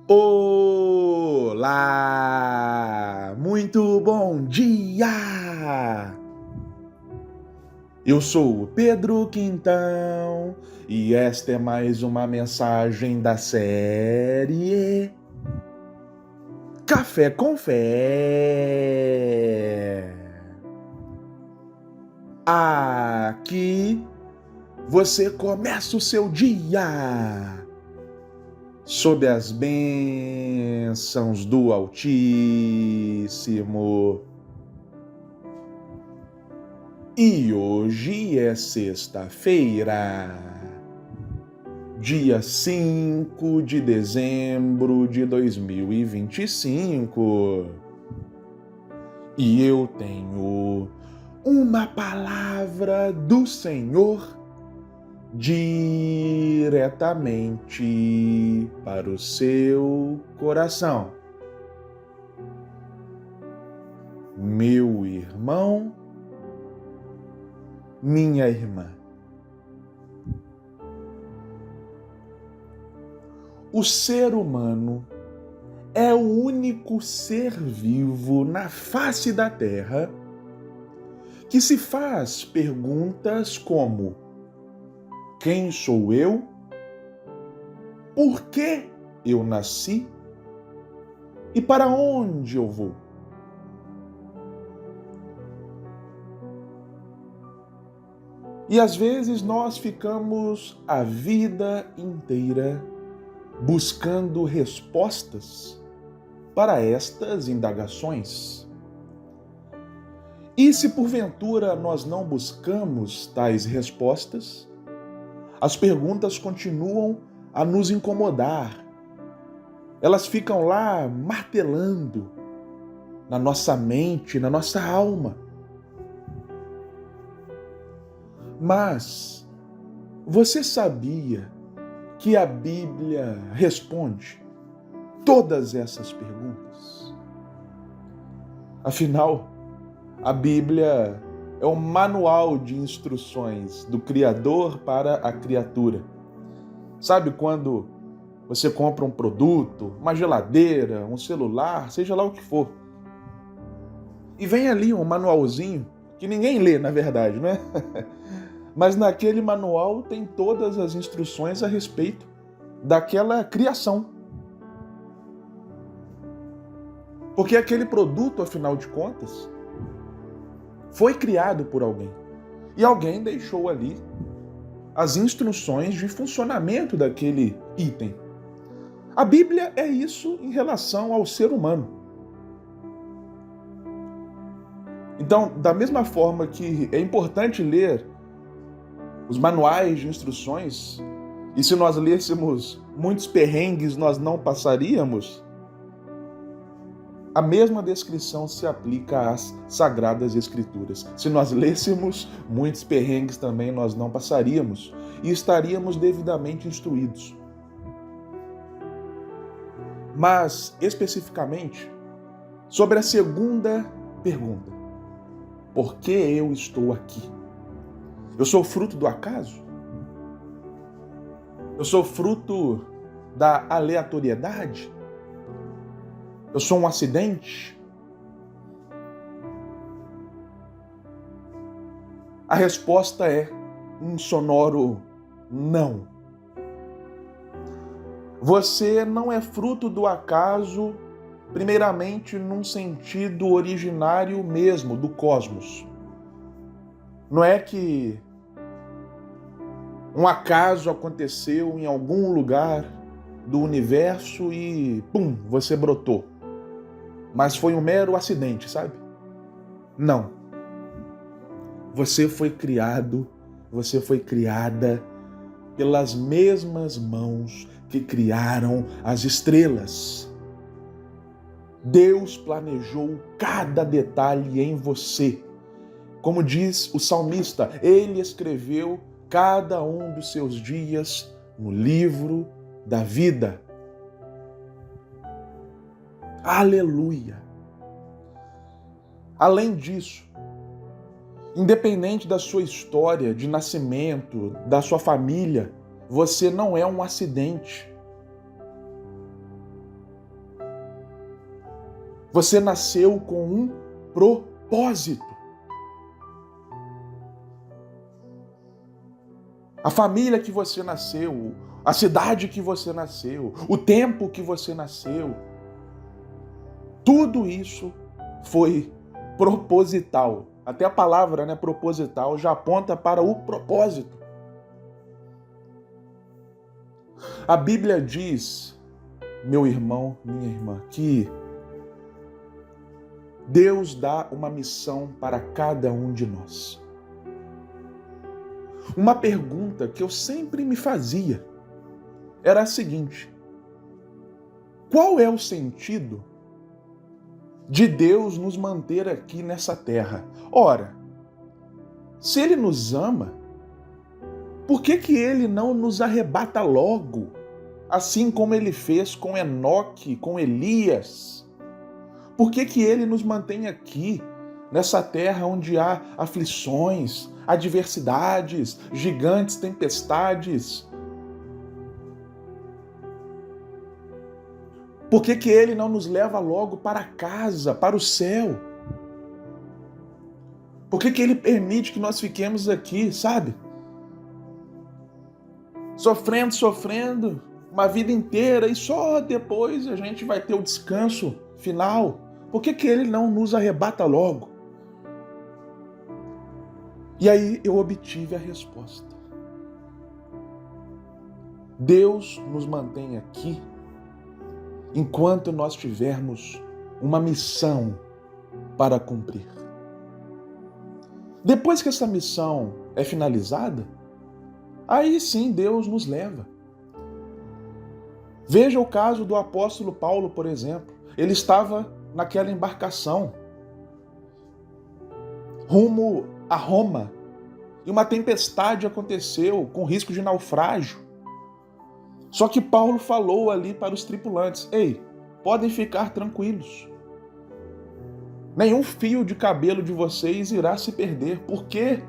Olá! Muito bom dia! Eu sou o Pedro Quintão e esta é mais uma mensagem da série Café com Fé. Aqui você começa o seu dia sob as bênçãos do Altíssimo. E hoje é sexta-feira, dia 5 de dezembro de 2025. E eu tenho uma palavra do Senhor diretamente para o seu coração. Meu irmão, minha irmã, o ser humano é o único ser vivo na face da Terra que se faz perguntas como: quem sou eu? Por que eu nasci? E para onde eu vou? E às vezes nós ficamos a vida inteira buscando respostas para estas indagações. E se porventura nós não buscamos tais respostas, as perguntas continuam a nos incomodar. Elas ficam lá martelando na nossa mente, na nossa alma. Mas você sabia que a Bíblia responde todas essas perguntas? Afinal, a Bíblia é o manual de instruções do Criador para a criatura. Sabe quando você compra um produto, uma geladeira, um celular, seja lá o que for, e vem ali um manualzinho, que ninguém lê, na verdade, não é? Mas naquele manual tem todas as instruções a respeito daquela criação. Porque aquele produto, afinal de contas, foi criado por alguém. E alguém deixou ali as instruções de funcionamento daquele item. A Bíblia é isso em relação ao ser humano. Então, da mesma forma que é importante ler os manuais de instruções, e se nós lêssemos muitos perrengues nós não passaríamos, a mesma descrição se aplica às Sagradas Escrituras. Se nós lêssemos muitos perrengues também nós não passaríamos e estaríamos devidamente instruídos. Mas, especificamente, sobre a segunda pergunta: por que eu estou aqui? Eu sou fruto do acaso? Eu sou fruto da aleatoriedade? Eu sou um acidente? A resposta é um sonoro não. Você não é fruto do acaso, primeiramente num sentido originário mesmo do cosmos. Não é que um acaso aconteceu em algum lugar do universo e, pum, você brotou. Mas foi um mero acidente, sabe? Não. Você foi criado, você foi criada pelas mesmas mãos que criaram as estrelas. Deus planejou cada detalhe em você. Como diz o salmista, ele escreveu cada um dos seus dias no livro da vida. Aleluia! Além disso, independente da sua história de nascimento, da sua família, você não é um acidente. Você nasceu com um propósito. A família que você nasceu, a cidade que você nasceu, o tempo que você nasceu, tudo isso foi proposital. Até a palavra, né, proposital, já aponta para o propósito. A Bíblia diz, meu irmão, minha irmã, que Deus dá uma missão para cada um de nós. Uma pergunta que eu sempre me fazia era a seguinte: qual é o sentido de Deus nos manter aqui nessa terra? Ora, se Ele nos ama, por que Ele não nos arrebata logo, assim como Ele fez com Enoque, com Elias? Por que Ele nos mantém aqui, nessa terra onde há aflições, adversidades, gigantes, tempestades? Por que Ele não nos leva logo para casa, para o céu? Por que Ele permite que nós fiquemos aqui, sabe? Sofrendo, uma vida inteira, e só depois a gente vai ter o descanso final. Por que Ele não nos arrebata logo? E aí eu obtive a resposta. Deus nos mantém aqui enquanto nós tivermos uma missão para cumprir. Depois que essa missão é finalizada, aí sim Deus nos leva. Veja o caso do apóstolo Paulo, por exemplo. Ele estava naquela embarcação, rumo a Roma, e uma tempestade aconteceu com risco de naufrágio. Só que Paulo falou ali para os tripulantes: ei, podem ficar tranquilos. Nenhum fio de cabelo de vocês irá se perder, porque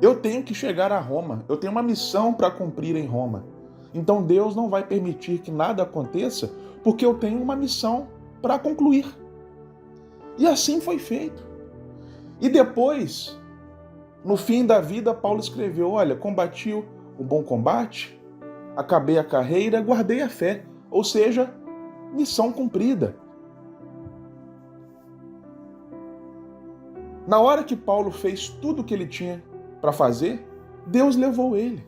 eu tenho que chegar a Roma. Eu tenho uma missão para cumprir em Roma. Então Deus não vai permitir que nada aconteça, porque eu tenho uma missão para concluir. E assim foi feito. E depois, no fim da vida, Paulo escreveu: olha, combati o bom combate, acabei a carreira, guardei a fé. Ou seja, missão cumprida. Na hora que Paulo fez tudo o que ele tinha para fazer, Deus levou ele.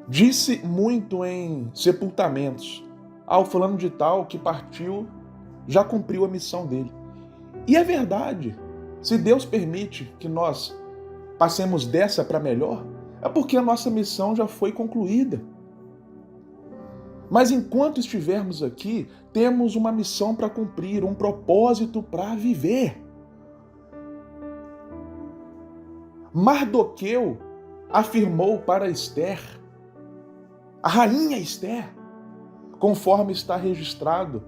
Disse muito em sepultamentos: o fulano de tal que partiu já cumpriu a missão dele. E é verdade. Se Deus permite que nós passemos dessa para melhor, é porque a nossa missão já foi concluída. Mas enquanto estivermos aqui, temos uma missão para cumprir, um propósito para viver. Mardoqueu afirmou para Esther, a rainha Esther, conforme está registrado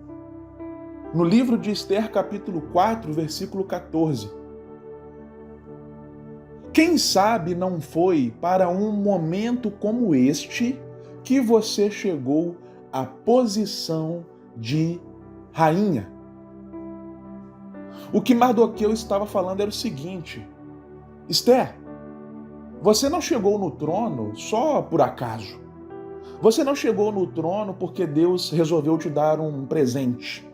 no livro de Esther, capítulo 4, versículo 14. Quem sabe não foi para um momento como este que você chegou à posição de rainha? O que Mardoqueu estava falando era o seguinte: Esther, você não chegou no trono só por acaso. Você não chegou no trono porque Deus resolveu te dar um presente.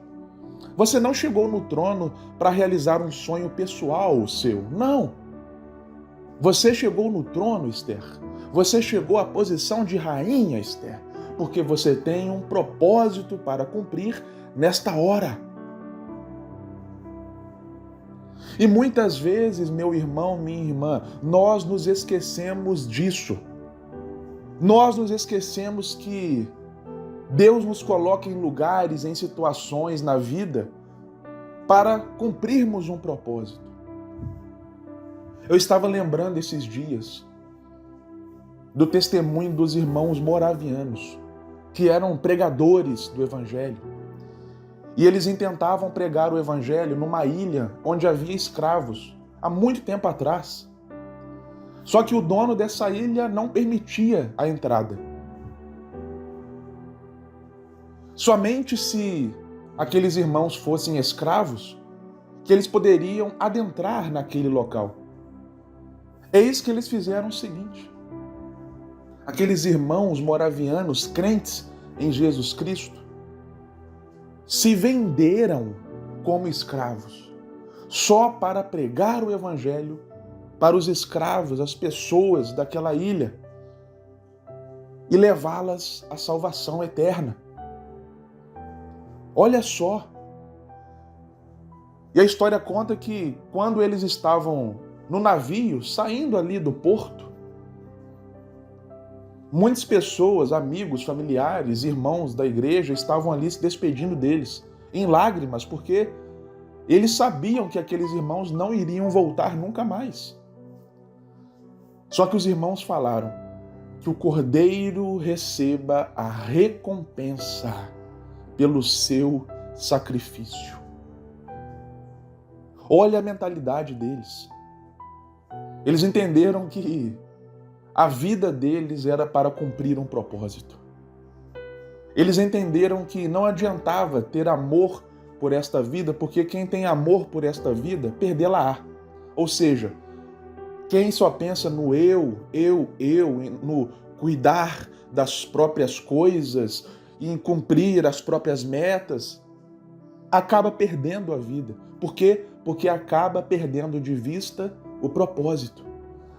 Você não chegou no trono para realizar um sonho pessoal seu. Não. Você chegou no trono, Esther. Você chegou à posição de rainha, Esther, porque você tem um propósito para cumprir nesta hora. E muitas vezes, meu irmão, minha irmã, nós nos esquecemos disso. Nós nos esquecemos que Deus nos coloca em lugares, em situações na vida para cumprirmos um propósito. Eu estava lembrando esses dias do testemunho dos irmãos moravianos, que eram pregadores do Evangelho. E eles intentavam pregar o Evangelho numa ilha onde havia escravos, há muito tempo atrás. Só que o dono dessa ilha não permitia a entrada. Somente se aqueles irmãos fossem escravos, que eles poderiam adentrar naquele local. Eis que eles fizeram o seguinte: aqueles irmãos moravianos, crentes em Jesus Cristo, se venderam como escravos, só para pregar o evangelho para os escravos, as pessoas daquela ilha, e levá-las à salvação eterna. Olha só. E a história conta que quando eles estavam no navio, saindo ali do porto, muitas pessoas, amigos, familiares, irmãos da igreja estavam ali se despedindo deles, em lágrimas, porque eles sabiam que aqueles irmãos não iriam voltar nunca mais. Só que os irmãos falaram que o Cordeiro receba a recompensa pelo seu sacrifício. Olha a mentalidade deles. Eles entenderam que a vida deles era para cumprir um propósito. Eles entenderam que não adiantava ter amor por esta vida, porque quem tem amor por esta vida, perdê-la-á. Ou seja, quem só pensa no eu, no cuidar das próprias coisas, em cumprir as próprias metas, acaba perdendo a vida. Por quê? Porque acaba perdendo de vista o propósito.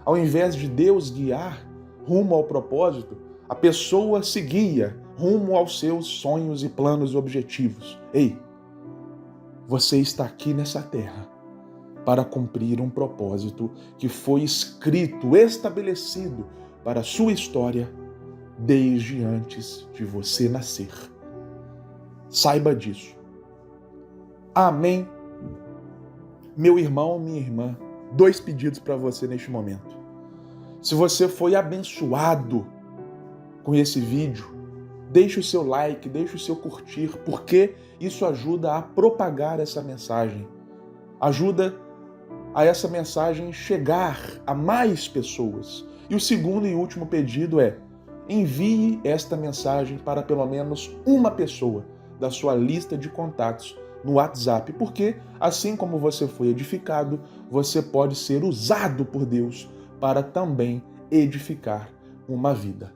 Ao invés de Deus guiar rumo ao propósito, a pessoa se guia rumo aos seus sonhos e planos e objetivos. Ei, você está aqui nessa terra para cumprir um propósito que foi escrito, estabelecido para a sua história desde antes de você nascer. Saiba disso. Amém? Meu irmão, minha irmã, 2 pedidos para você neste momento. Se você foi abençoado com esse vídeo, deixe o seu like, deixe o seu curtir, porque isso ajuda a propagar essa mensagem. Ajuda a essa mensagem chegar a mais pessoas. E o segundo e último pedido é: envie esta mensagem para pelo menos uma pessoa da sua lista de contatos no WhatsApp, porque assim como você foi edificado, você pode ser usado por Deus para também edificar uma vida.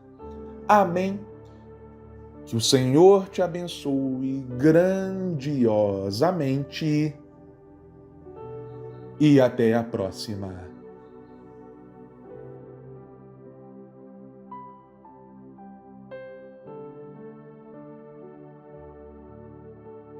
Amém? Que o Senhor te abençoe grandiosamente e até a próxima.